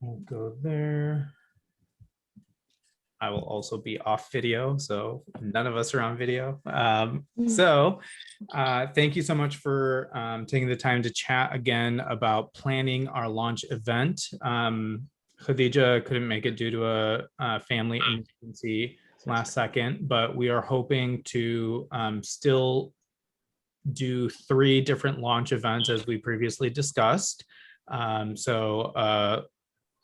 We'll go there. I will also be off video, so none of us are on video. Thank you so much for taking the time to chat again about planning our launch event. Khadija couldn't make it due to a family emergency last second, but we are hoping to still do 3 different launch events as we previously discussed.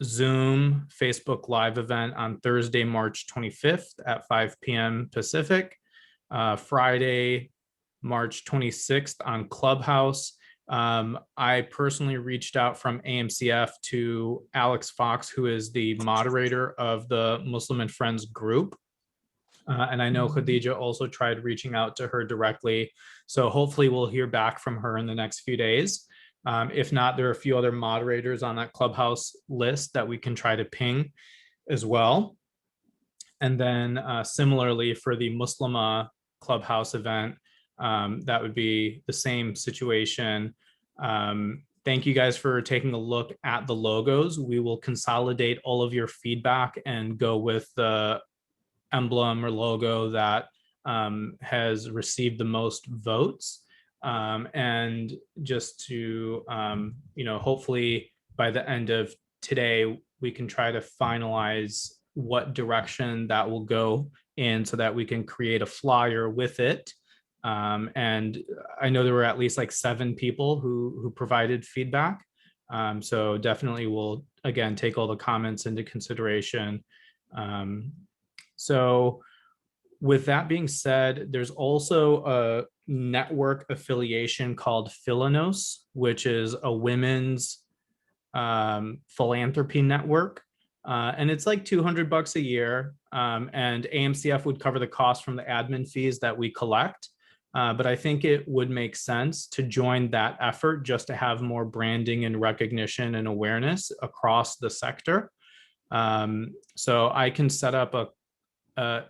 Zoom Facebook Live event on Thursday, March 25th at 5 p.m. Pacific, Friday, March 26th on Clubhouse. I personally reached out from AMCF to Alex Fox, who is the moderator of the Muslim and Friends group. And I know Khadija also tried reaching out to her directly. So hopefully we'll hear back from her in the next few days. If not, there are a few other moderators on that Clubhouse list that we can try to ping as well. And then similarly for the Muslima Clubhouse event, that would be the same situation. Thank you guys for taking a look at the logos. We will consolidate all of your feedback and go with the emblem or logo that has received the most votes. And just to, hopefully by the end of today, we can try to finalize what direction that will go in so that we can create a flyer with it. And I know there were at least like 7 people who provided feedback. So definitely we'll, again, take all the comments into consideration. So with that being said, there's also a network affiliation called Philanos, which is a women's philanthropy network. And it's like $200 a year. And AMCF would cover the cost from the admin fees that we collect. But I think it would make sense to join that effort just to have more branding and recognition and awareness across the sector. So I can set up a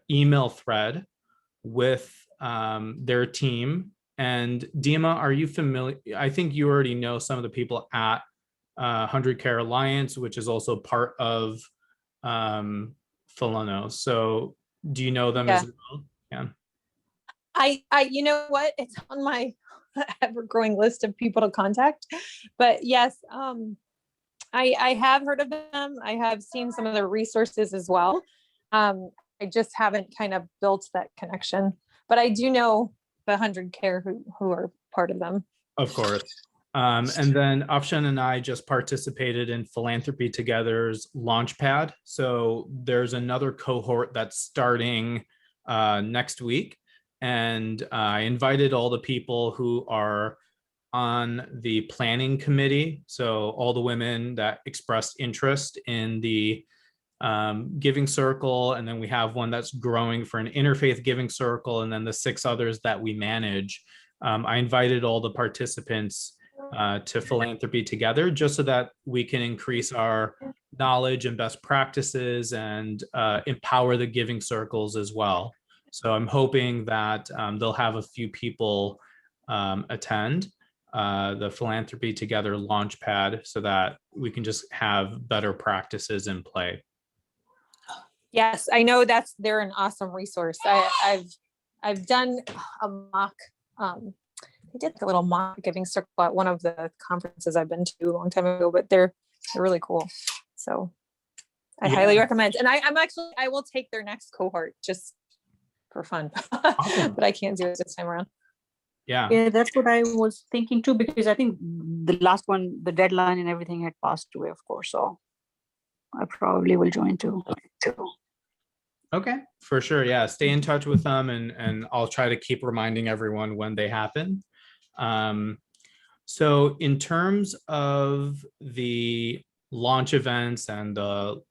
email thread with their team. And Dima, are you familiar? I think you already know some of the people at 100 Care Alliance, which is also part of Philanos. So do you know them as well? Yeah. I you know what? It's on my ever-growing list of people to contact. But yes, I have heard of them. I have seen some of their resources as well. I just haven't kind of built that connection, but I do know the 100 Care who are part of them. Of course. And then Afshan and I just participated in Philanthropy Together's Launchpad. So there's another cohort that's starting next week. And I invited all the people who are on the planning committee. So all the women that expressed interest in the giving circle, and then we have one that's growing for an interfaith giving circle, and then the 6 others that we manage. I invited all the participants to Philanthropy Together just so that we can increase our knowledge and best practices and empower the giving circles as well. So I'm hoping that they'll have a few people attend the Philanthropy Together Launchpad so that we can just have better practices in play. Yes, I know they're an awesome resource. I've done a mock, I did a little mock giving circle at one of the conferences I've been to a long time ago, but they're really cool. So I highly recommend. And I will take their next cohort just for fun, awesome. But I can't do it this time around. Yeah, that's what I was thinking too, because I think the last one, the deadline and everything had passed away, of course. So I probably will join too. Okay, for sure. Yeah, stay in touch with them, and I'll try to keep reminding everyone when they happen. So in terms of the launch events and the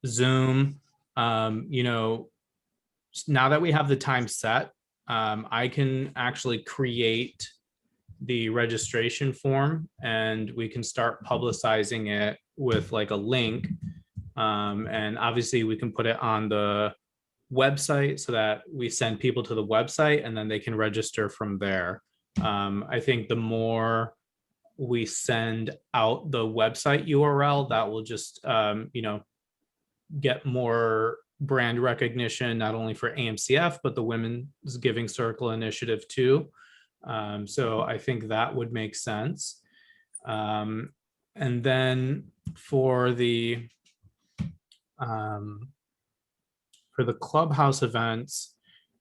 Zoom, now that we have the time set, I can actually create the registration form and we can start publicizing it with like a link. And obviously we can put it on the website so that we send people to the website and then they can register from there. I think the more we send out the website URL that will just, get more brand recognition, not only for AMCF, but the Women's Giving Circle initiative too. So I think that would make sense. And then for the clubhouse events,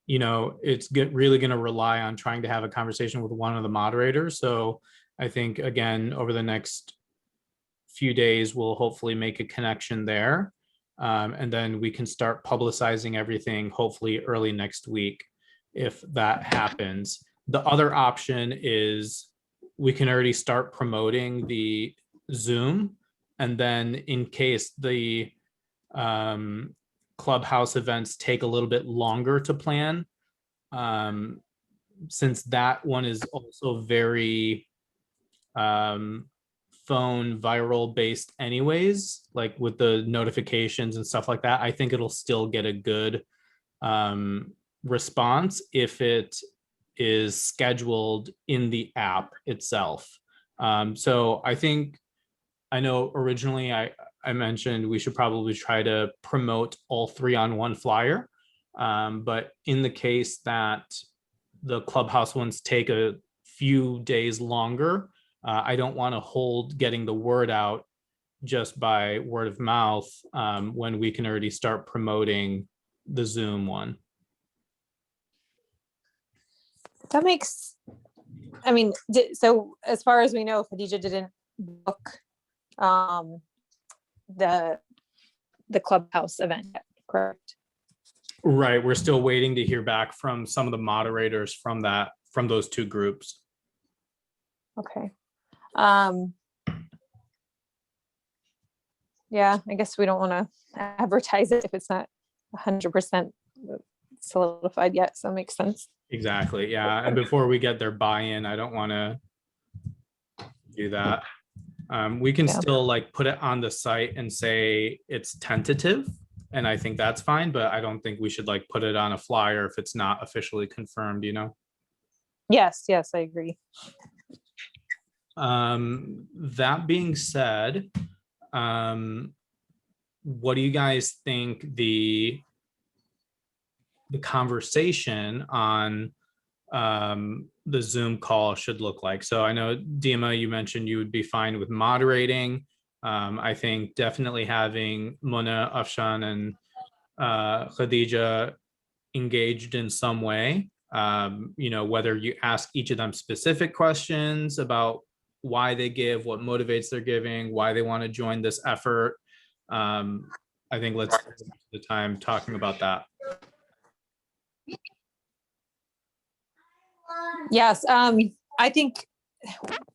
it's really going to rely on trying to have a conversation with one of the moderators. So I think, again, over the next few days, we'll hopefully make a connection there. And then we can start publicizing everything, hopefully early next week, if that happens. The other option is we can already start promoting the Zoom. And then in case the clubhouse events take a little bit longer to plan, since that one is also very phone viral based anyways, like with the notifications and stuff like that, I think it'll still get a good response if it is scheduled in the app itself. So I know originally I mentioned we should probably try to promote all 3 on one flyer. But in the case that the clubhouse ones take a few days longer, I don't want to hold getting the word out just by word of mouth when we can already start promoting the Zoom one. That makes, so as far as we know, Khadija didn't book the clubhouse event yet, correct? Right. We're still waiting to hear back from some of the moderators from those 2 groups. Okay. Yeah, I guess we don't want to advertise it if it's not 100% solidified yet. So it makes sense. Exactly. Yeah. And before we get their buy-in, I don't want to do that. We can still put it on the site and say it's tentative. And I think that's fine, but I don't think we should put it on a flyer if it's not officially confirmed, Yes, I agree. That being said, what do you guys think the conversation on the Zoom call should look like? So I know, Dima, you mentioned you would be fine with moderating. I think definitely having Mona, Afshan, and Khadija engaged in some way, whether you ask each of them specific questions about why they give, what motivates their giving, why they want to join this effort. I think let's spend the time talking about that. Yes, I think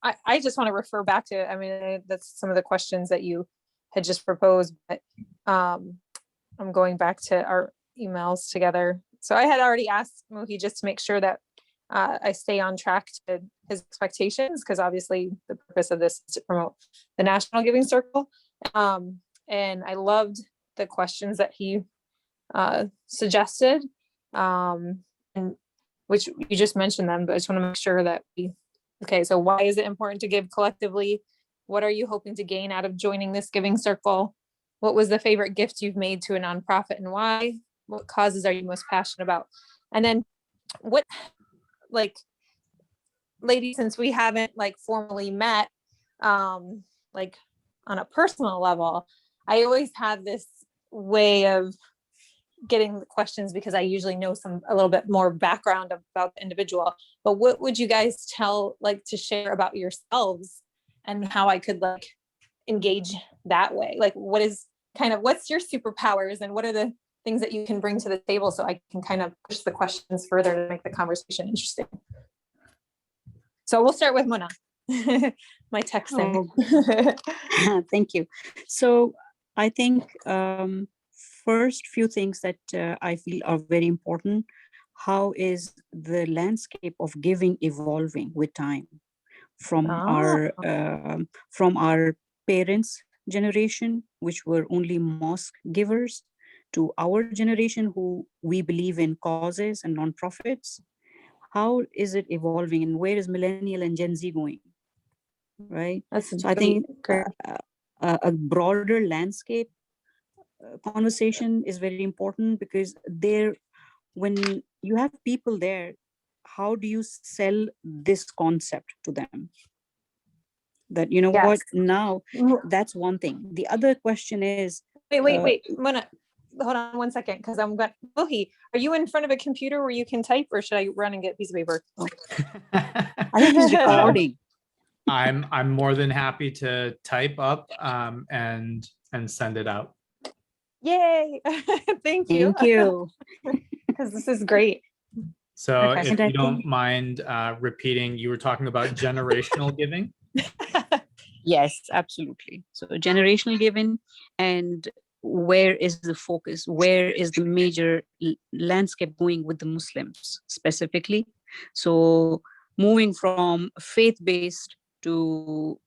I just want to refer back to, that's some of the questions that you had just proposed, but I'm going back to our emails together. So I had already asked Muhi just to make sure that I stay on track to his expectations, because obviously the purpose of this is to promote the National Giving Circle. And I loved the questions that he suggested, and which you just mentioned them, but I just want to make sure that so why is it important to give collectively? What are you hoping to gain out of joining this giving circle? What was the favorite gift you've made to a nonprofit and why? What causes are you most passionate about? And then what, ladies, since we haven't formally met, on a personal level, I always have this way of getting the questions because I usually know a little bit more background about the individual. But what would you guys to share about yourselves and how I could engage that way? What's your superpowers and what are the things that you can bring to the table so I can kind of push the questions further to make the conversation interesting? So we'll start with Mona, my texting. Thank you. So I think first few things that I feel are very important. How is the landscape of giving evolving with time from our parents' generation, which were only mosque givers, to our generation who we believe in causes and nonprofits? How is it evolving and where is millennial and Gen Z going? right? That's So I think great. a broader landscape conversation is very important, because when you have people there, how do you sell this concept to them? That, you know what, Yes. now that's one thing. The other question is, Wait. I'm gonna hold on one second, because I'm going. Mohi, are you in front of a computer where you can type, or should I run and get a piece of paper? I think he's recording. I'm more than happy to type up and send it out. Yay! Thank you. Thank you. Because this is great. So Okay. if And I you don't think- mind repeating, you were talking about generational giving. Yes, absolutely. So generational giving, and where is the focus? Where is the major landscape going with the Muslims specifically? So moving from faith-based to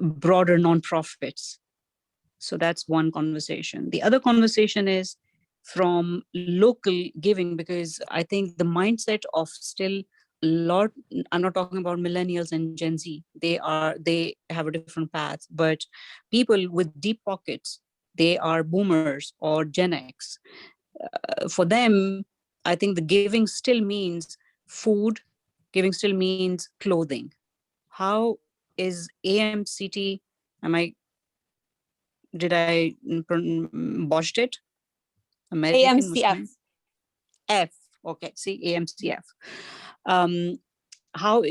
broader nonprofits. So that's one conversation. The other conversation is from local giving, because I think the mindset of still a lot, I'm not talking about millennials and Gen Z, they have a different path, but people with deep pockets, they are boomers or Gen X. For them, I think the giving still means food, giving still means clothing. How is AMCT, am I, did I botched it? American AMCF. Muslim F. Okay, see, AMCF. Um, how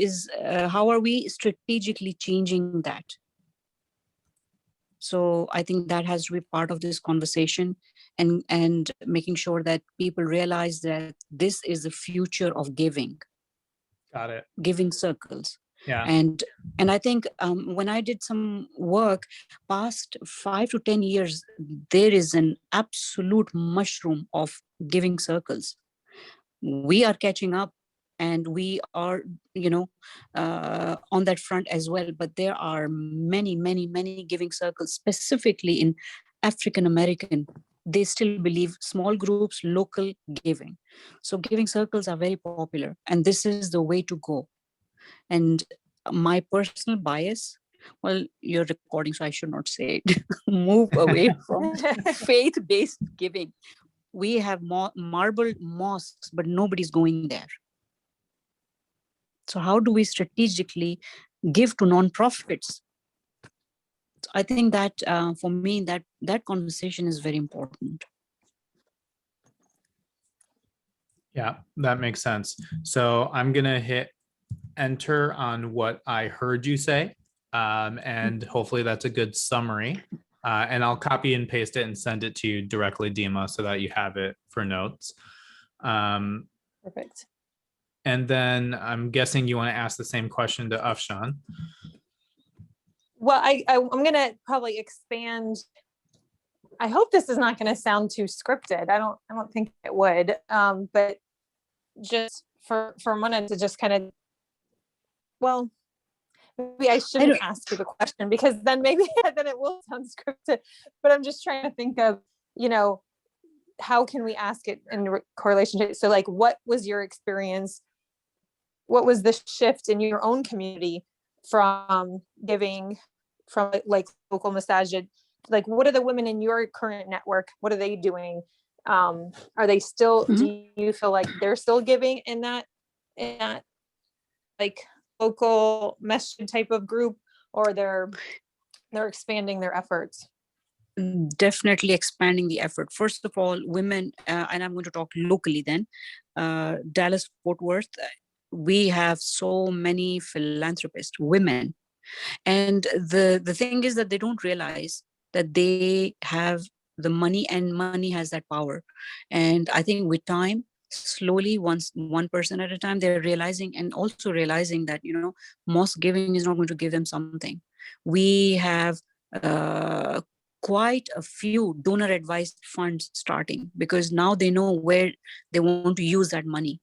are we strategically changing that? So I think that has to be part of this conversation, and making sure that people realize that this is the future of giving. Got it. Giving circles. Yeah. And I think when I did some work past 5 to 10 years, there is an absolute mushroom of giving circles. We are catching up, and we are, on that front as well. But there are many giving circles, specifically in African American. They still believe small groups, local giving. So giving circles are very popular, and this is the way to go. And my personal bias, well, you're recording, so I should not say it, move away from faith-based giving. We have marble mosques, but nobody's going there. So how do we strategically give to nonprofits? I think that for me, that conversation is very important. Yeah, that makes sense. So I'm gonna hit enter on what I heard you say, and hopefully that's a good summary. And I'll copy and paste it and send it to you directly, Dima, so that you have it for notes. Perfect. And then I'm guessing you want to ask the same question to Afshan. Well, I'm gonna probably expand. I hope this is not going to sound too scripted. I don't think it would. But just for Mona to just kind of, well, maybe I shouldn't ask you the question, because then maybe then it will sound scripted. But I'm just trying to think of, how can we ask it in correlation to, so like, what was your experience? What was the shift in your own community from giving from like local masajid? Like, what are the women in your current network? What are they doing? Are they still, do you feel like they're still giving in that like local masjid type of group, or they're expanding their efforts? Definitely expanding the effort. First of all, women, and I'm going to talk locally then, Dallas, Fort Worth, we have so many philanthropists, women. And the thing is that they don't realize that they have the money, and money has that power. And I think with time, slowly, one person at a time, they're realizing, and also realizing that, mosque giving is not going to give them something. We have quite a few donor advised funds starting, because now they know where they want to use that money.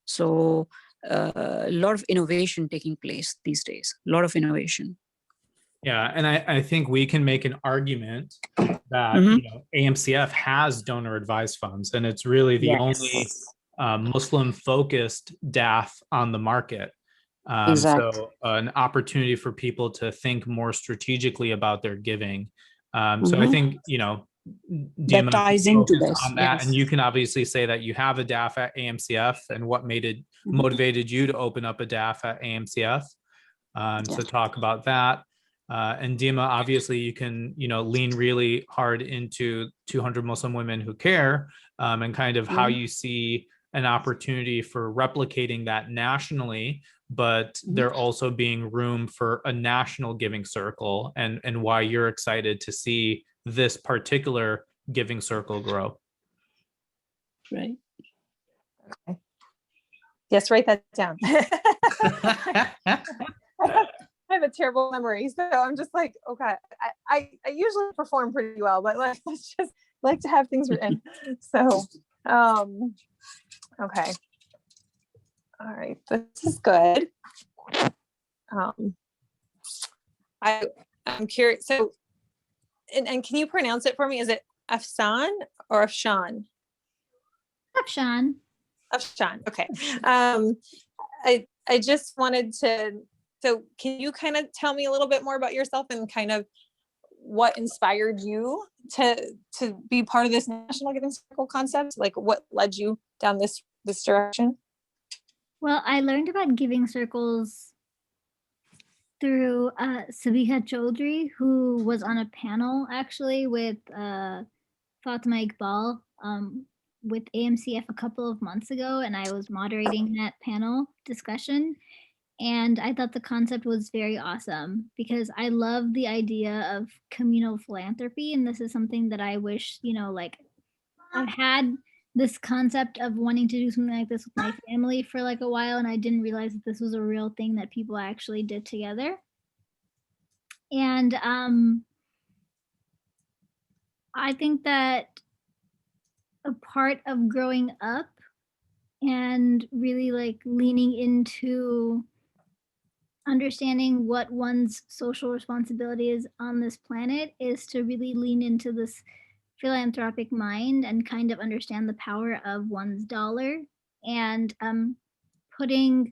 So a lot of innovation taking place these days, a lot of innovation. Yeah, and I think we can make an argument that AMCF has donor advised funds, and it's really the only Muslim focused DAF on the market. Exactly. So an opportunity for people to think more strategically about their giving. So I Mhm. think, That Dima, ties can into focus this. on that, and Yes. you can obviously say that you have a DAF at AMCF and what Mhm. motivated you to open up a DAF at AMCF. So Yeah. talk about that. And Dima, obviously you can, lean really hard into 200 Muslim women who care, and kind of how Yeah. you see an opportunity for replicating that nationally, but Mhm. there also being room for a national giving circle, and why you're excited to see this particular giving circle grow. Right. Yes, write that down. I have a terrible memory, so I'm just like, okay, I usually perform pretty well, but like, let's just like to have things written. So, okay, all right, this is good. I'm curious. So, and can you pronounce it for me? Is it Afsan or Afshan? Afshan. Afshan. Okay. I just wanted to. So, can you kind of tell me a little bit more about yourself and kind of what inspired you to be part of this National Giving Circle concept? Like, what led you down this direction? Well, I learned about giving circles through Sabiha Chaudhry, who was on a panel actually with Fatima Iqbal with AMCF a couple of months ago, and I was moderating that panel discussion. And I thought the concept was very awesome because I love the idea of communal philanthropy. And this is something that I wish, like I've had this concept of wanting to do something like this with my family for like a while. And I didn't realize that this was a real thing that people actually did together. And I think that a part of growing up and really like leaning into understanding what one's social responsibility is on this planet is to really lean into this philanthropic mind and kind of understand the power of one's dollar and putting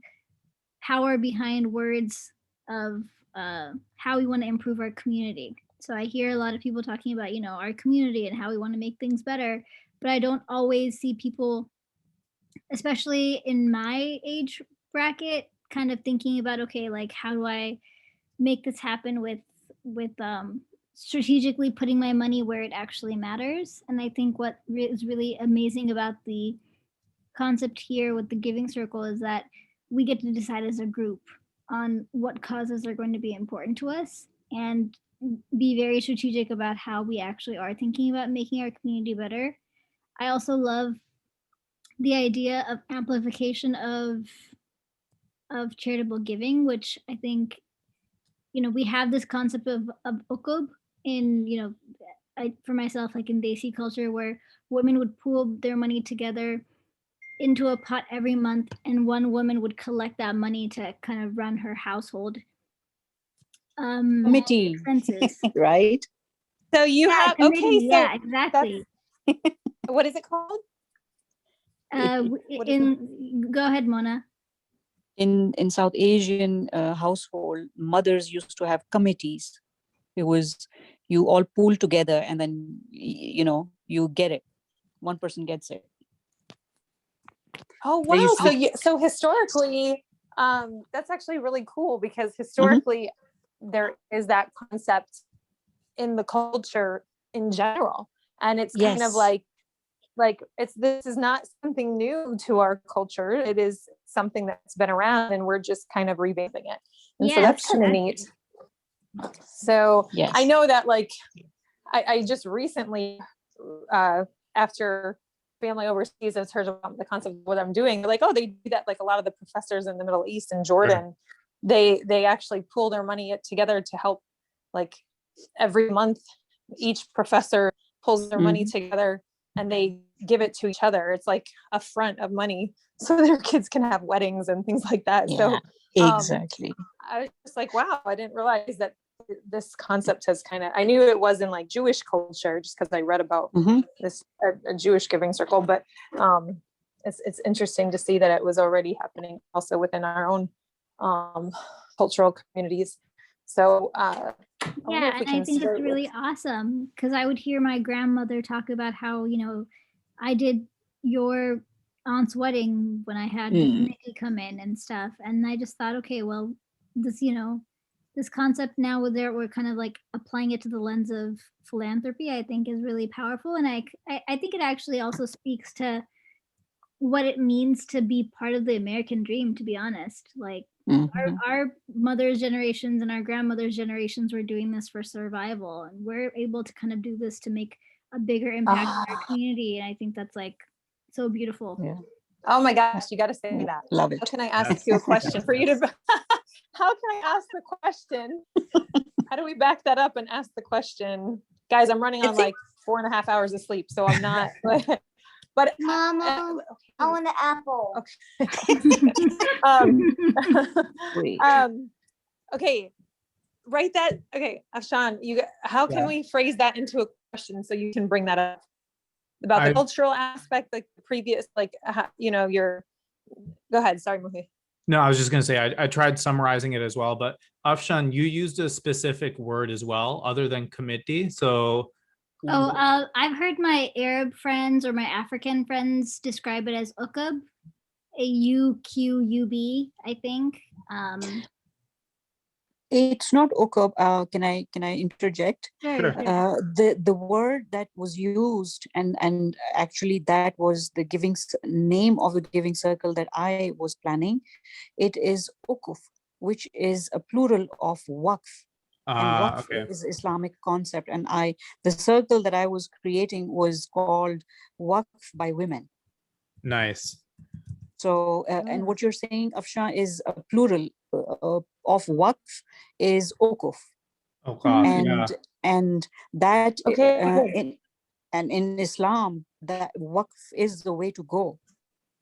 power behind words of how we want to improve our community. So I hear a lot of people talking about, our community and how we want to make things better, but I don't always see people, especially in my age bracket, kind of thinking about, okay, like how do I make this happen with strategically putting my money where it actually matters. And I think what is really amazing about the concept here with the giving circle is that we get to decide as a group on what causes are going to be important to us and be very strategic about how we actually are thinking about making our community better. I also love the idea of amplification of charitable giving, which I think, we have this concept of ukub in, for myself, like in Desi culture, where women would pool their money together into a pot every month, and one woman would collect that money to kind of run her household Committee, expenses. right? So you Yeah, have committee. okay. So Yeah, exactly. what is it called? What is Go ahead, Mona. In South Asian household, mothers used to have committees. It was you all pool together, and then you get it. One person gets it. Oh There wow! used to be- So historically, that's actually really cool because historically, there is that concept in the culture in general, and it's kind of Yes. like this is not something new to our culture. It is something that's been around, and we're just kind of revamping it, and so Yeah, that's kind of neat. So Yes. I know that like I just recently after family overseas has heard about the concept of what I'm doing. They're like, oh, they do that. Like a lot of the professors in the Middle East and Jordan, they actually pool their money together to help. Like every month, each professor pulls their money together and they give it to each other. It's like a front of money so their kids can have weddings and things like that. Yeah, So exactly. I was just like, wow, I didn't realize that this concept has kind of, I knew it was in like Jewish culture just because I read about this a Jewish giving circle, but it's interesting to see that it was already happening also within our own cultural communities. So Yeah, and I think it's really awesome because I would hear my grandmother talk about how, you know, I did your aunt's wedding when I had Nikki come in and stuff. And I just thought, okay, well, this, you know, this concept now with there, we're kind of like applying it to the lens of philanthropy, I think is really powerful. And I think it actually also speaks to what it means to be part of the American dream, to be honest. Like our mother's generations and our grandmother's generations were doing this for survival, and we're able to kind of do this to make a bigger impact in our community. And I think that's like so beautiful. Yeah. Oh my gosh, you got to say that. Love it. How can I ask you a question for you to, how can I ask the question? How do we back that up and ask the question? Guys, I'm running on like 4.5 hours of sleep, so I'm not, but Mama, I want an apple. Okay. Okay, write that. Okay, Afshan, how can we phrase that into a question so you can bring that up about the cultural aspect, like the previous, like, you know, go ahead. Sorry, Muhi. No, I was just going to say, I tried summarizing it as well, but Afshan, you used a specific word as well, other than committee. So I've heard my Arab friends or my African friends describe it as ukub, UQUB, I think. It's not ukub. Can I interject? Sure. The word that was used, and actually that was the name of the giving circle that I was planning. It is ukuf, which is a plural of waqf. And waqf is Islamic concept. And the circle that I was creating was called Waqf by Women. Nice. So, and what you're saying, Afshan, is a plural of waqf is ukuf. And that, and in Islam, that waqf is the way to go.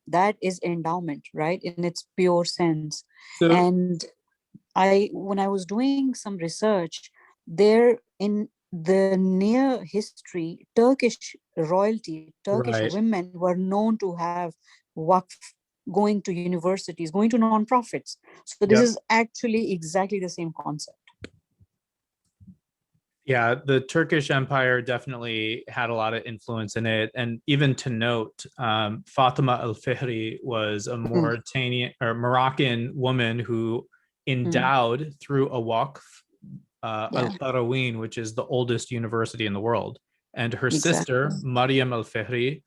That is endowment, right? In its pure sense. So, and when I was doing some research there in the near history, Turkish royalty, Turkish women were known to have waqf, going to universities, going to nonprofits. So this is actually exactly the same concept. Yeah, the Turkish Empire definitely had a lot of influence in it. And even to note, Fatima al-Fihri was a Moroccan woman who endowed through a waqf al-Qarawin, which is the oldest university in the world. And her sister, Maryam al-Fihri,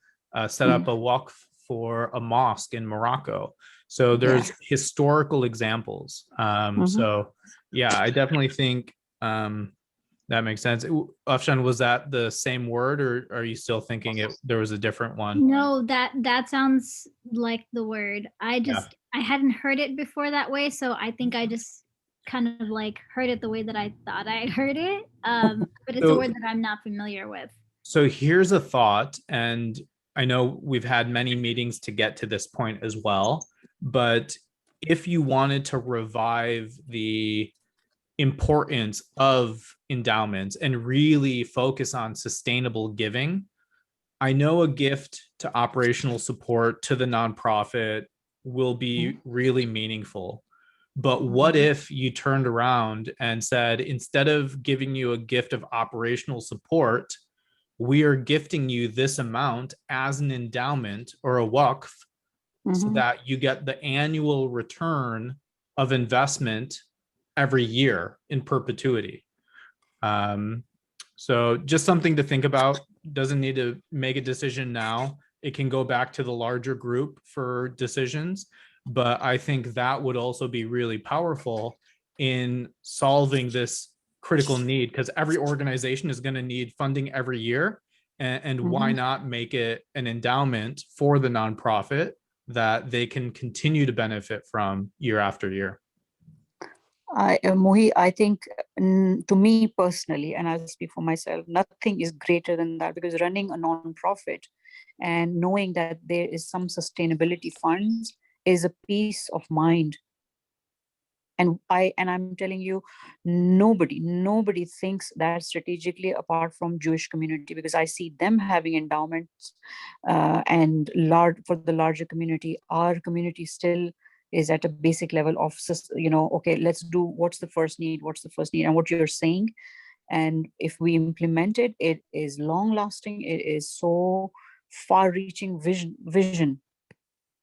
set up a waqf for a mosque in Morocco. So there's historical examples. So yeah, I definitely think that makes sense. Afshan, was that the same word, or are you still thinking there was a different one? No, that sounds like the word. I hadn't heard it before that way, so I think I just kind of like heard it the way that I thought I heard it. But it's a word that I'm not familiar with. So here's a thought, and I know we've had many meetings to get to this point as well, but if you wanted to revive the importance of endowments and really focus on sustainable giving, I know a gift to operational support to the nonprofit will be really meaningful. But what if you turned around and said, instead of giving you a gift of operational support, we are gifting you this amount as an endowment or a waqf, so that you get the annual return of investment every year in perpetuity. So just something to think about. Doesn't need to make a decision now. It can go back to the larger group for decisions, but I think that would also be really powerful in solving this critical need, because every organization is going to need funding every year. And why not make it an endowment for the nonprofit that they can continue to benefit from year after year? Mohi, I think to me personally, and I'll speak for myself, nothing is greater than that, because running a nonprofit and knowing that there is some sustainability funds is a peace of mind. And I'm telling you, nobody thinks that strategically apart from Jewish community, because I see them having endowments and for the larger community. Our community still is at a basic level of, okay, let's do what's the first need, and what you're saying. And if we implement it, it is long lasting. It is so far reaching vision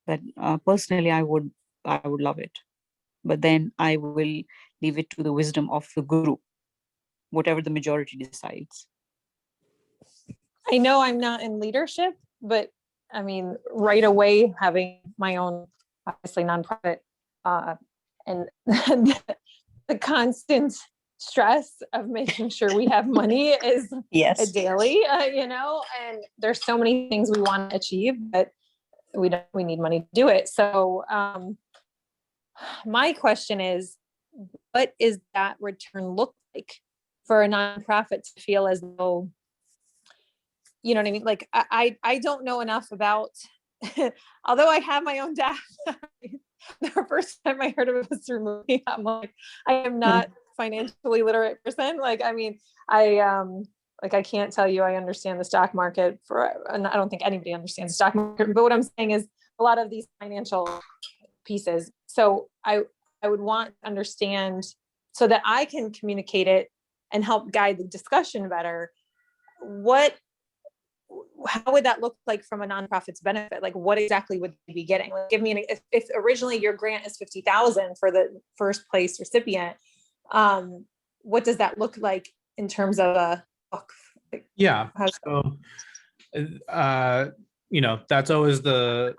that personally I would love it. But then I will leave it to the wisdom of the group, whatever the majority decides. I know I'm not in leadership, but I mean, right away, having my own, obviously, nonprofit, and the constant stress of making sure we have money is Yes. a daily, and there's so many things we want to achieve, but we need money to do it. So my question is, what is that return look like for a nonprofit to feel as though, you know what I mean? Like, I don't know enough about, although I have my own DAF. The first time I heard of it was through movie. I'm like, I am not financially literate person. Like, I mean, I can't tell you I understand the stock market and I don't think anybody understands the stock market, but what I'm saying is a lot of these financial pieces. So I would want to understand so that I can communicate it and help guide the discussion better. How would that look like from a nonprofit's benefit? Like, what exactly would they be getting? Like, give me if originally your grant is $50,000 for the first place recipient, what does that look like in terms of a book? Like, Yeah. So, that's always going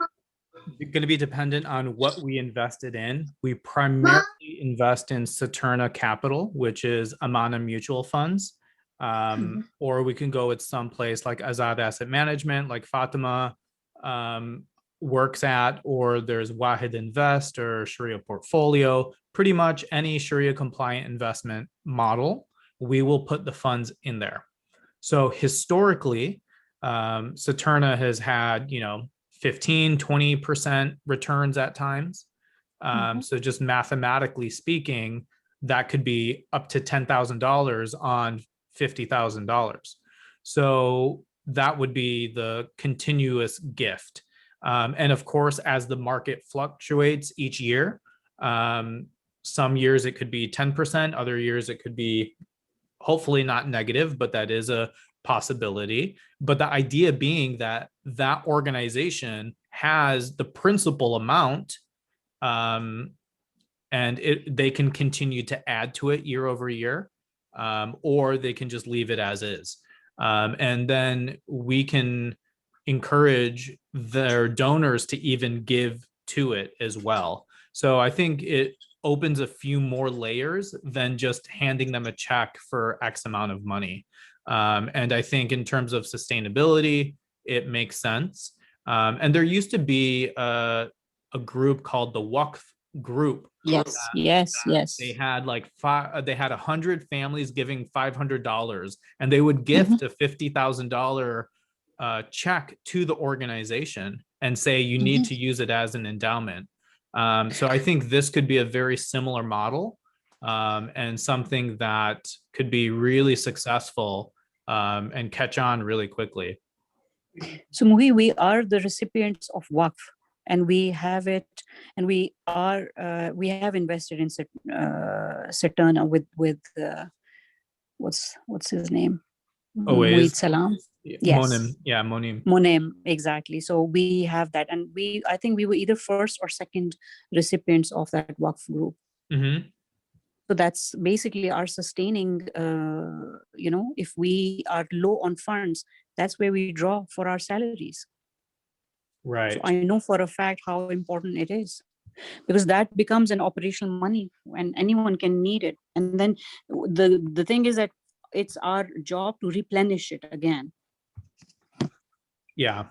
to be dependent on what we invested in. We primarily invest in Saturna Capital, which is Amana Mutual Funds. Or we can go with some place like Azad Asset Management, like Fatima works at, or there's Wahid Invest or Sharia Portfolio. Pretty much any Sharia compliant investment model, we will put the funds in there. So historically, Saturna has had, 15, 20% returns at times. So just mathematically speaking, that could be up to $10,000 on $50,000. So that would be the continuous gift. And of course, as the market fluctuates each year, some years it could be 10%, other years it could be hopefully not negative, but that is a possibility. But the idea being that that organization has the principal amount, and they can continue to add to it year over year, or they can just leave it as is. And then we can encourage their donors to even give to it as well. So I think it opens a few more layers than just handing them a check for X amount of money. And I think in terms of sustainability, it makes sense. And there used to be a group called the Waqf Group. Yes. They had they had 100 families giving $500, and they would gift a $50,000 check to the organization and say, you need to use it as an endowment. So I think this could be a very similar model, and something that could be really successful and catch on really quickly. So Muhi, we are the recipients of Waqf, and we have it, and we have invested in Saturna with what's his name? Always. Salam. Yes. Monim. Monem, exactly. So we have that, and I think we were either first or second recipients of that Waqf group. So that's basically our sustaining, if we are low on funds, that's where we draw for our salaries. Right. So I know for a fact how important it is, because that becomes an operational money and anyone can need it. And then the thing is that it's our job to replenish it again. Yeah.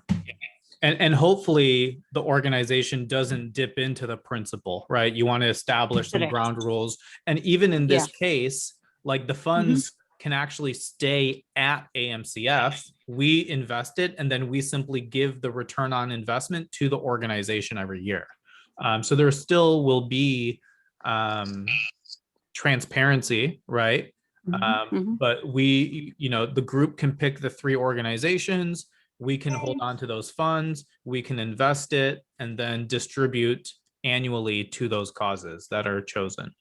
And hopefully the organization doesn't dip into the principle, right? You want to establish some ground rules. And even in this case, like the funds can actually stay at AMCF. We invest it, and then we simply give the return on investment to the organization every year. So there still will be transparency, right? But we, the group can pick the 3 organizations. We can hold on to those funds, we can invest it, and then distribute annually to those causes that are chosen.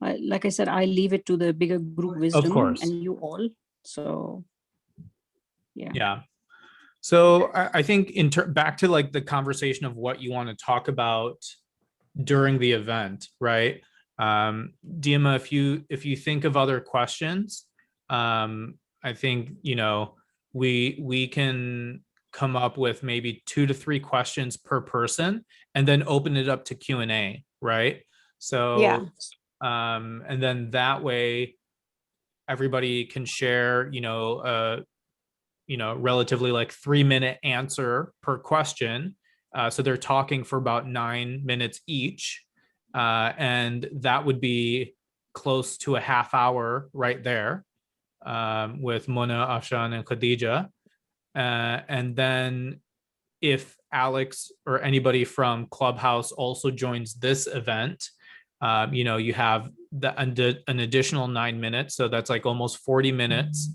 Like I said, I leave it to the bigger group wisdom course. and you all. So, Yeah. So I think back to like the conversation of what you want to talk about during the event, right? Dima, if you think of other questions, I think, you know, we can come up with maybe 2 to 3 questions per person and then open it up to Q&A, right? So, and then that way everybody can share, relatively like 3-minute answer per question. So they're talking for about 9 minutes each. And that would be close to a half hour right there, with Mona, Afshan, and Khadija. And then if Alex or anybody from Clubhouse also joins this event, you have an additional 9 minutes. So that's like almost 40 minutes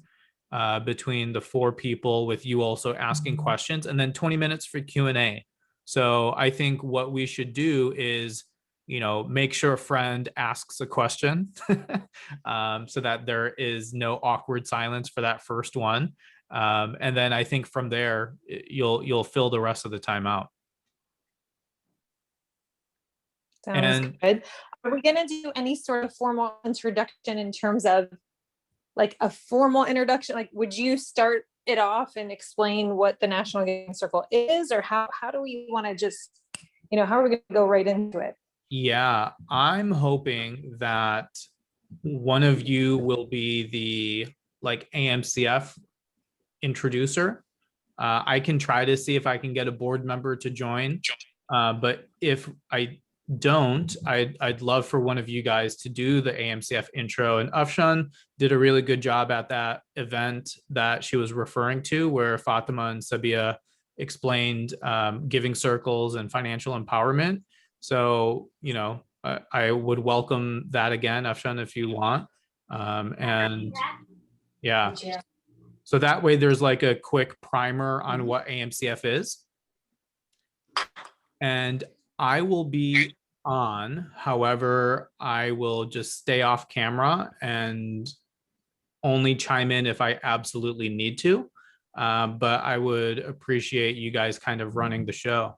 between the 4 people, with you also asking questions, and then 20 minutes for Q&A. So I think what we should do is, make sure a friend asks a question so that there is no awkward silence for that first one. And then I think from there, you'll fill the rest of the time out. Sounds good. Are we going to do any sort of formal introduction in terms of like a formal introduction? Like, would you start it off and explain what the National Giving Circle is, or how do we want to just, how are we going to go right into it? Yeah, I'm hoping that one of you will be the like AMCF introducer. I can try to see if I can get a board member to join. But if I don't, I'd love for one of you guys to do the AMCF intro. And Afshan did a really good job at that event that she was referring to, where Fatima and Sabia explained giving circles and financial empowerment. So, I would welcome that again, Afshan, if you want. And yeah. So that way there's like a quick primer on what AMCF is. And I will be on, however, I will just stay off camera and only chime in if I absolutely need to. But I would appreciate you guys kind of running the show.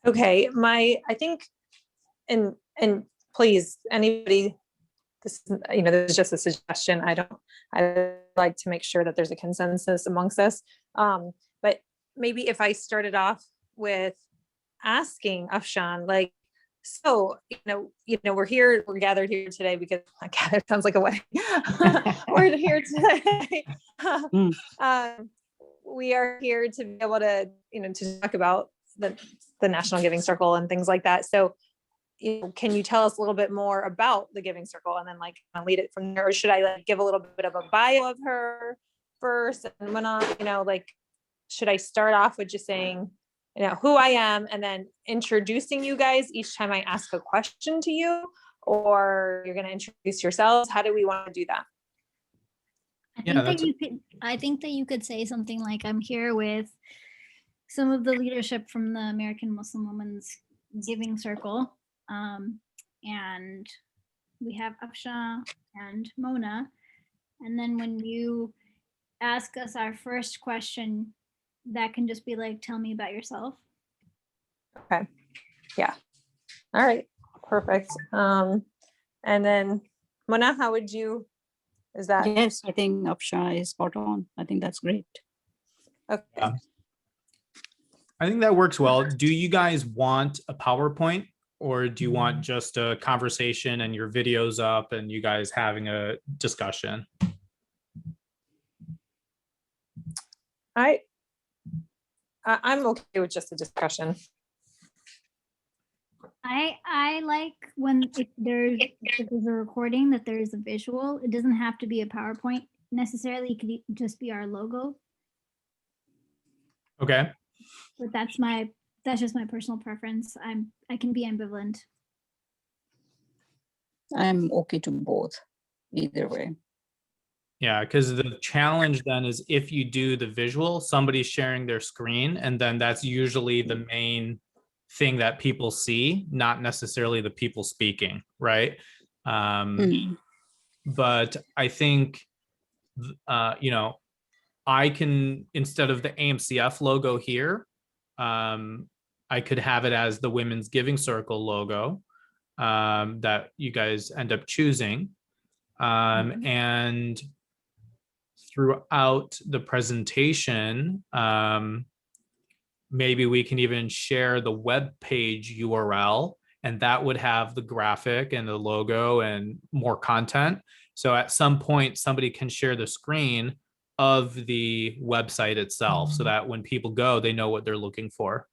Okay, I think, and please, anybody, this is just a suggestion. I like to make sure that there's a consensus amongst us. But maybe if I started off with asking Afshan, like, so, we're here, we're gathered here today because gathered sounds like a wedding. We're here today. We are here to be able to, to talk about the National Giving Circle and things like that. So, can you tell us a little bit more about the Giving Circle, and then like lead it from there? Or should I like give a little bit of a bio of her first, and when should I start off with just saying, who I am, and then introducing you guys each time I ask a question to you, or you're going to introduce yourselves? How do we want to do that? I think that you could say something like, I'm here with some of the leadership from the American Muslim Women's Giving Circle. And we have Afshan and Mona. And then when you ask us our first question, that can just be like, tell me about yourself. Okay. Yeah. All right. Perfect. And then Mona, how would you, is that? Yes, I think Afshan is spot on. I think that's great. Okay. Yeah. I think that works well. Do you guys want a PowerPoint, or do you want just a conversation and your videos up and you guys having a discussion? I'm okay with just a discussion. I like when if there's a recording that there's a visual. It doesn't have to be a PowerPoint necessarily. It could just be our logo. Okay. But that's just my personal preference. I can be ambivalent. I'm okay to both, either way. Yeah, because the challenge then is if you do the visual, somebody's sharing their screen, and then that's usually the main thing that people see, not necessarily the people speaking, right? But I think, I can, instead of the AMCF logo here, I could have it as the Women's Giving Circle logo that you guys end up choosing. And throughout the presentation, maybe we can even share the web page URL, and that would have the graphic and the logo and more content. So at some point, somebody can share the screen of the website itself so that when people go, they know what they're looking for.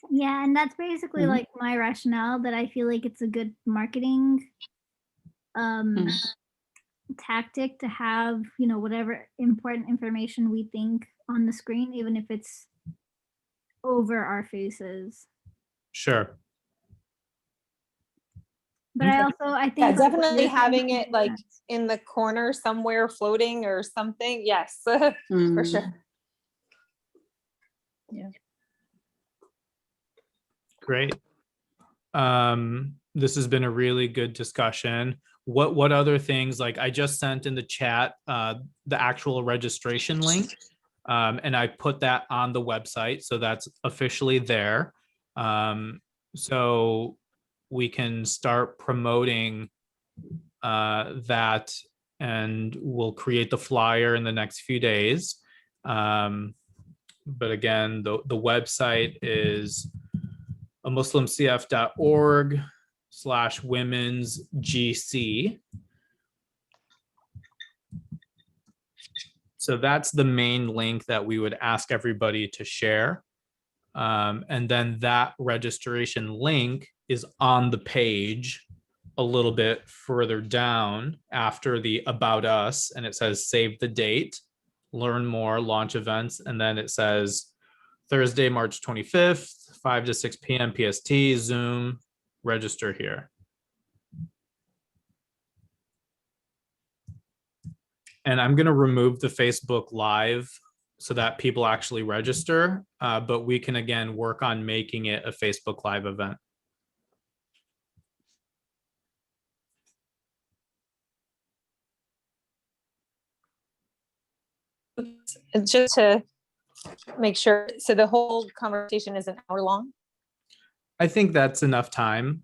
Yeah, and that's basically like my rationale, that I feel like it's a good marketing tactic to have, whatever important information we think on the screen, even if it's over our faces. Sure. But I think Yeah, definitely having it like in the corner somewhere floating or something. Yes, for sure. Yeah. Great. This has been a really good discussion. What other things, like I just sent in the chat the actual registration link, and I put that on the website, so that's officially there. So we can start promoting that, and we'll create the flyer in the next few days. But again, the website is muslimcf.org/women's GC. So that's the main link that we would ask everybody to share. And then that registration link is on the page a little bit further down after the About Us, and it says save the date, learn more, launch events, and then it says Thursday, March 25th, 5 to 6 p.m. PST, Zoom, register here. And I'm going to remove the Facebook Live so that people actually register, but we can again work on making it a Facebook Live event. Just to make sure, so the whole conversation is an hour long? I think that's enough time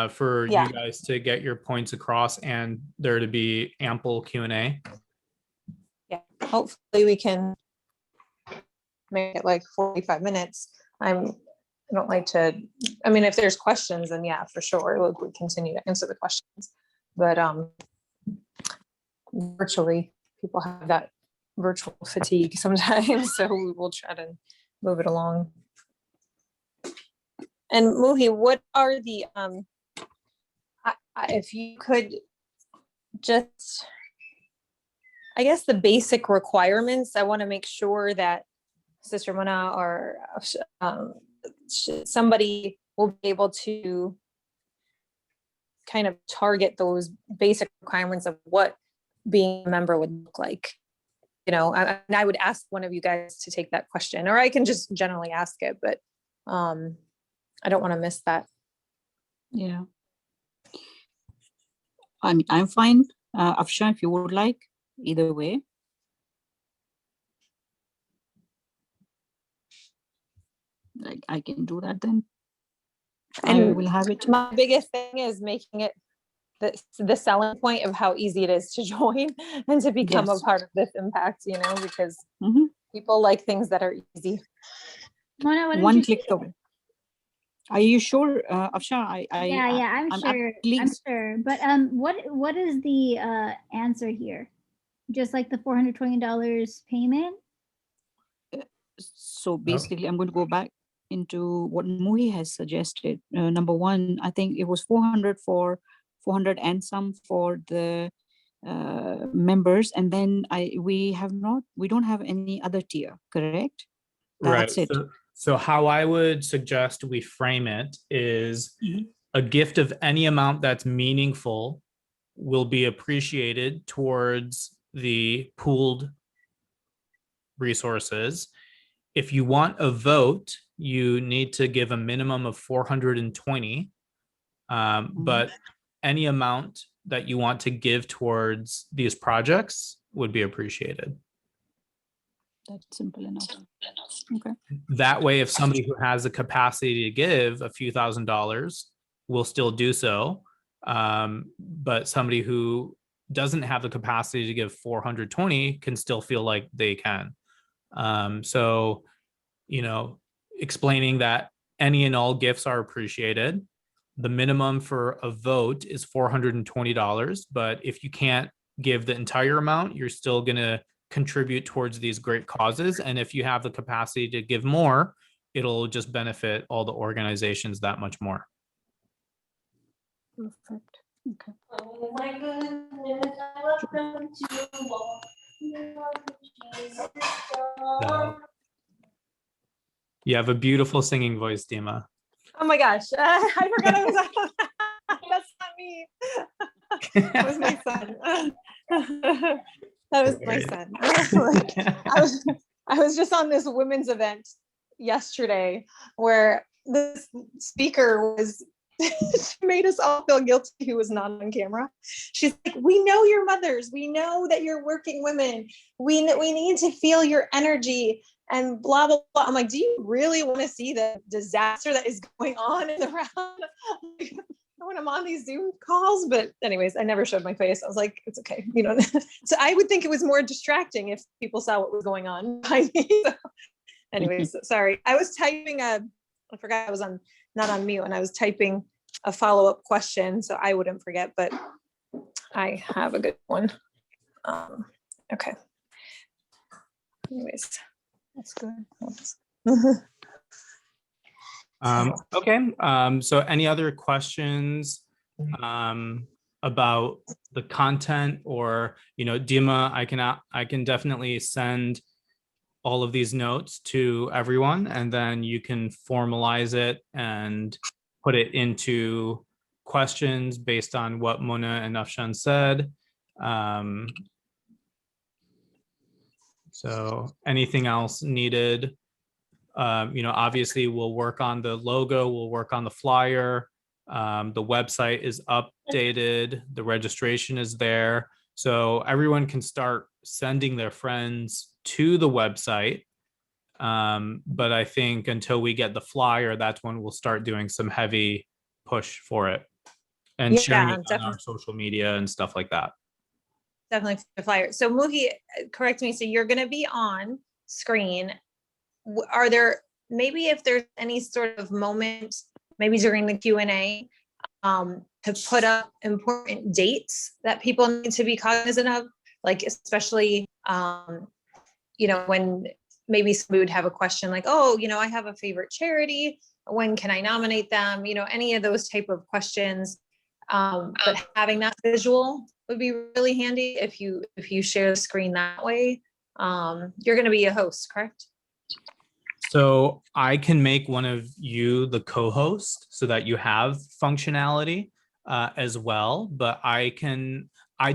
for Yeah. you guys to get your points across and there to be ample Q&A. Yeah, hopefully we can make it like 45 minutes. I don't like to, I mean, if there's questions, then yeah, for sure, we'll continue to answer the questions. But virtually, people have that virtual fatigue sometimes, so we will try to move it along. And Muhi, what are the, if you could just, I guess the basic requirements, I want to make sure that Sister Mona or somebody will be able to kind of target those basic requirements of what being a member would look like. I would ask one of you guys to take that question, or I can just generally ask it, but I don't want to miss that. Yeah. I mean, I'm fine. Afsha, if you would like, either way. Like, I can do that then. And I will have it. My biggest thing is making it the selling point of how easy it is to join and to become a part of this impact, because people like things that are easy. Mona, one click away. Are you sure, Afsha? I'm sure. I'm sure. But what is the answer here? Just like the $420 payment? So basically, I'm going to go back into what Muhi has suggested. Number one, I think it was 400 and some for the members, and then we don't have any other tier, correct? That's Right. it. So how I would suggest we frame it is a gift of any amount that's meaningful will be appreciated towards the pooled resources. If you want a vote, you need to give a minimum of 420, but any amount that you want to give towards these projects would be appreciated. That's simple enough. Okay. That way, if somebody who has the capacity to give a few $1,000s will still do so, but somebody who doesn't have the capacity to give 420 can still feel like they can. So, explaining that any and all gifts are appreciated. The minimum for a vote is $420, but if you can't give the entire amount, you're still going to contribute towards these great causes. And if you have the capacity to give more, it'll just benefit all the organizations that much more. Perfect. Okay. Oh my goodness, welcome to walk. So, you have a beautiful singing voice, Dima. Oh my gosh, I forgot I was on. That's not me. That was my son. That was my son. I was just on this women's event yesterday where this speaker was she made us all feel guilty who was not on camera. She's like, we know you're mothers. We know that you're working women. We need to feel your energy and blah, blah, blah. I'm like, do you really want to see the disaster that is going on in the round? When I'm on these Zoom calls, but anyways, I never showed my face. I was like, it's okay. So I would think it was more distracting if people saw what was going on behind me. So anyways, sorry. I was typing I forgot I was not on mute, and I was typing a follow-up question so I wouldn't forget, but I have a good one. Okay. Anyways, that's good. Okay. So any other questions about the content, or Dima, I can definitely send all of these notes to everyone, and then you can formalize it and put it into questions based on what Mona and Afshan said. So anything else needed? Obviously we'll work on the logo, we'll work on the flyer. The website is updated, the registration is there. So everyone can start sending their friends to the website. But I think until we get the flyer, that's when we'll start doing some heavy push for it and sharing it on our social media and stuff like that. Definitely the flyer. So Muhi, correct me. So you're going to be on screen. Are there, maybe if there's any sort of moment, maybe during the Q&A, to put up important dates that people need to be cognizant of, like especially, when maybe somebody would have a question like, oh, I have a favorite charity. When can I nominate them? Any of those type of questions. But having that visual would be really handy if you share the screen that way. You're going to be a host, correct? So I can make one of you the co-host so that you have functionality as well, but I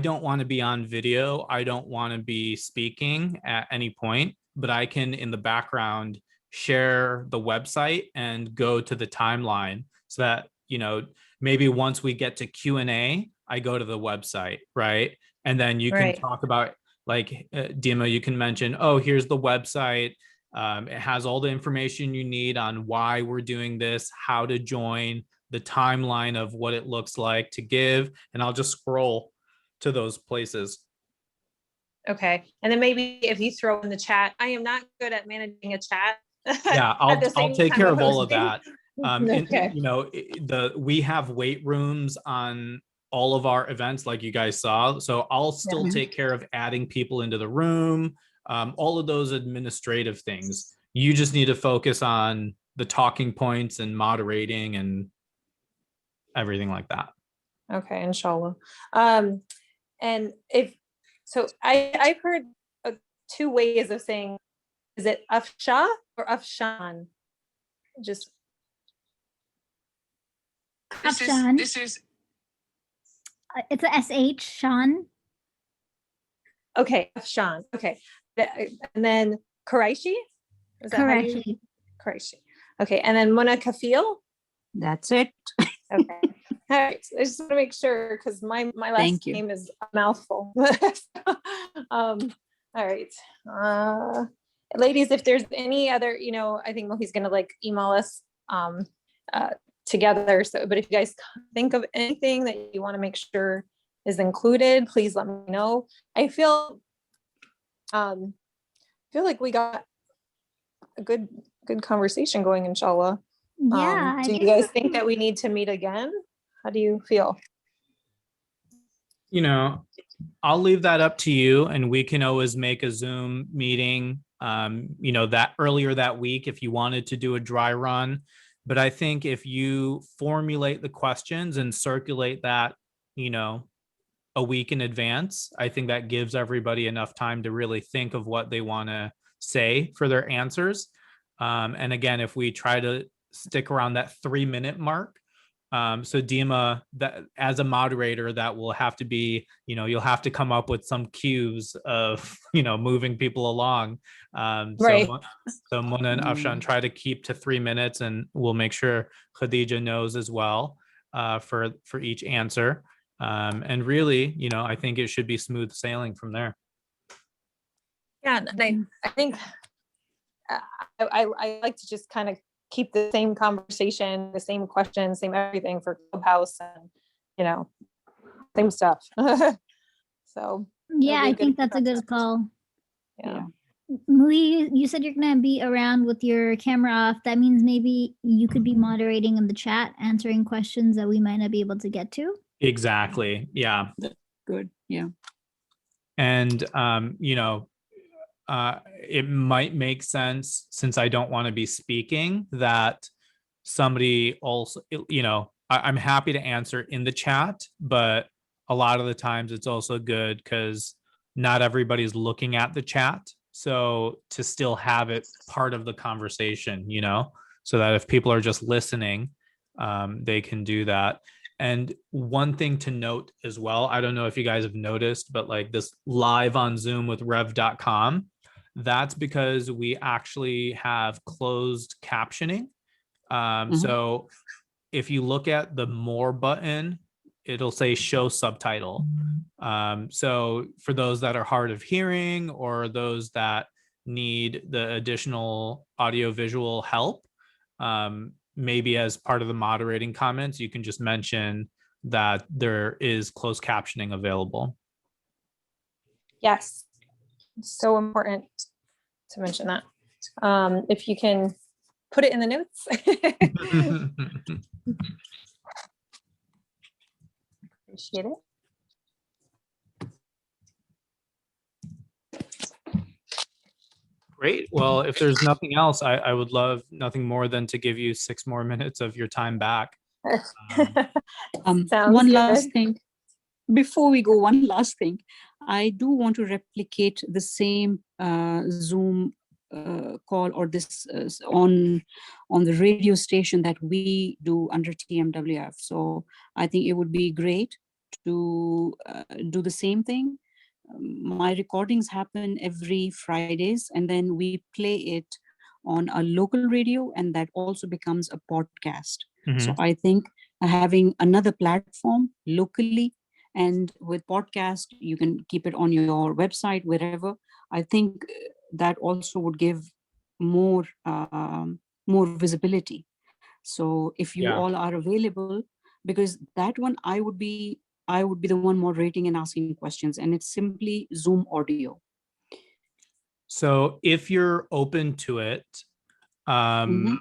don't want to be on video. I don't want to be speaking at any point, but I can in the background share the website and go to the timeline so that, maybe once we get to Q&A, I go to the website, right? And then you can talk about, like, Dima, you can mention, oh, here's the website. It has all the information you need on why we're doing this, how to join, the timeline of what it looks like to give, and I'll just scroll to those places. Okay. And then maybe if you throw in the chat, I am not good at managing a chat. Yeah, I'll take care of all of that. Okay. We have weight rooms on all of our events, like you guys saw. So I'll still take care of adding people into the room, all of those administrative things. You just need to focus on the talking points and moderating and everything like that. Okay, inshallah. And I've heard two ways of saying, is it Afsha or Afshan? Afshan. This is It's a SH, Sean. Okay, Sean. Okay. And then Qureshi? Is that how you? Qureshi. Qureshi. Okay. And then Mona Kafil? That's it. Okay. All right. I just want to make sure because my last Thank you. name is a mouthful. All right. Ladies, if there's any other, I think Mohi's gonna like email us together. So, but if you guys think of anything that you want to make sure is included, please let me know. I feel like we got a good conversation going, inshallah. Yeah. I Do you think guys so. think that we need to meet again? How do you feel? I'll leave that up to you, and we can always make a Zoom meeting, that earlier that week if you wanted to do a dry run. But I think if you formulate the questions and circulate that, a week in advance, I think that gives everybody enough time to really think of what they want to say for their answers. And again, if we try to stick around that 3-minute mark, so Dima, that as a moderator, that will have to be, you'll have to come up with some cues of, moving people along. Right. So Mona and Afshan try to keep to 3 minutes, and we'll make sure Khadija knows as well for each answer. And really, I think it should be smooth sailing from there. Yeah, and I think I like to just kind of keep the same conversation, the same questions, same everything for Clubhouse, and same stuff. So Yeah, it'll be I a think that's a good call. Yeah. Muhi, you said you're gonna be around with your camera off. That means maybe you could be moderating in the chat, answering questions that we might not be able to get to. Exactly. Yeah. Good. Yeah. And, it might make sense, since I don't want to be speaking, that somebody also, I'm happy to answer in the chat, but a lot of the times it's also good because not everybody's looking at the chat. So to still have it part of the conversation, so that if people are just listening, they can do that. And one thing to note as well, I don't know if you guys have noticed, but like this live on Zoom with rev.com, that's because we actually have closed captioning. So if you look at the more button, it'll say show subtitle. So for those that are hard of hearing or those that need the additional audio visual help, maybe as part of the moderating comments, you can just mention that there is closed captioning available. Yes, so important to mention that. If you can put it in the notes. Appreciate it. Great. Well, if there's nothing else, I would love nothing more than to give you 6 more minutes of your time back. Sounds one good. last thing. Before we go, one last thing. I do want to replicate the same Zoom call or this on the radio station that we do under TMWF. So I think it would be great to do the same thing. My recordings happen every Fridays, and then we play it on a local radio, and that also becomes a podcast. So I think having another platform locally, and with podcast, you can keep it on your website, wherever. I think that also would give more visibility. So if you all are available, because that one I would be the one moderating and asking questions, and it's simply Zoom audio. So if you're open to it, we're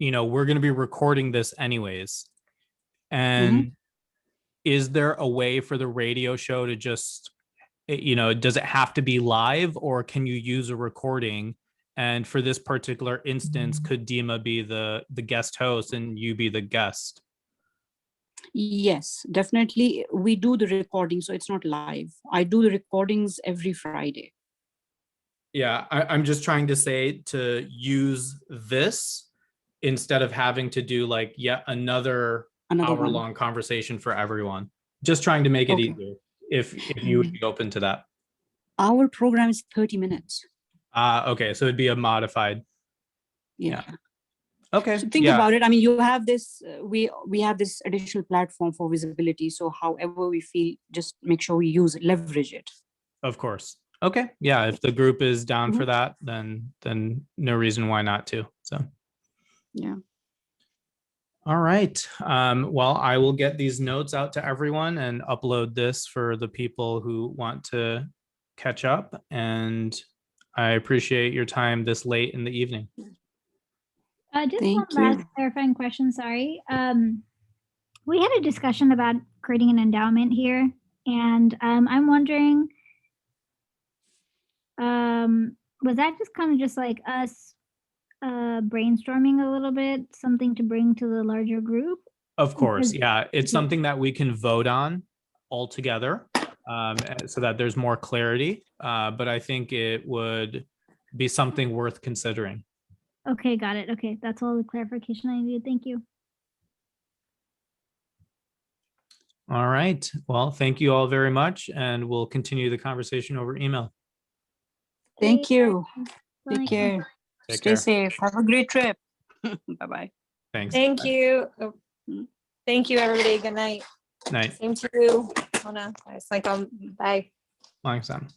going to be recording this anyways. And is there a way for the radio show to just, does it have to be live, or can you use a recording? And for this particular instance, could Dima be the guest host and you be the guest? Yes, definitely. We do the recording, so it's not live. I do the recordings every Friday. Yeah, I'm just trying to say to use this instead of having to do like yet another hour-long conversation for everyone. Just trying to make it Okay. easier, if you would be open to that. Our program is 30 minutes. Okay, so it'd be a modified. Yeah. Okay, So think yeah, about it. I mean, you have this, we have this additional platform for visibility. So however we feel, just make sure we use it, leverage it. of course. Okay, yeah, if the group is down for Mhm. that, then no reason why not to. So, Yeah. all right. Well, I will get these notes out to everyone and upload this for the people who want to catch up. And I appreciate your time this late in the evening. Just Thank one last you. clarifying question, sorry. We had a discussion about creating an endowment here, and I'm wondering, was that just kind of just like us brainstorming a little bit, something to bring to the larger group? Of course, Because- yeah, it's Yeah. something that we can vote on all together, so that there's more clarity. But I think it would be something worth considering. Okay, got it. Okay, that's all the clarification I needed. Thank you. All right. Well, thank you all very much, and we'll continue the conversation over email. Thank you. Bye. Take care. Take Stay care. safe. Have a great trip. Bye-bye. Thanks. Thank Bye. you. Thank you, everybody. Good night. Night. Same to you. Oh no, it's like, bye. Long time.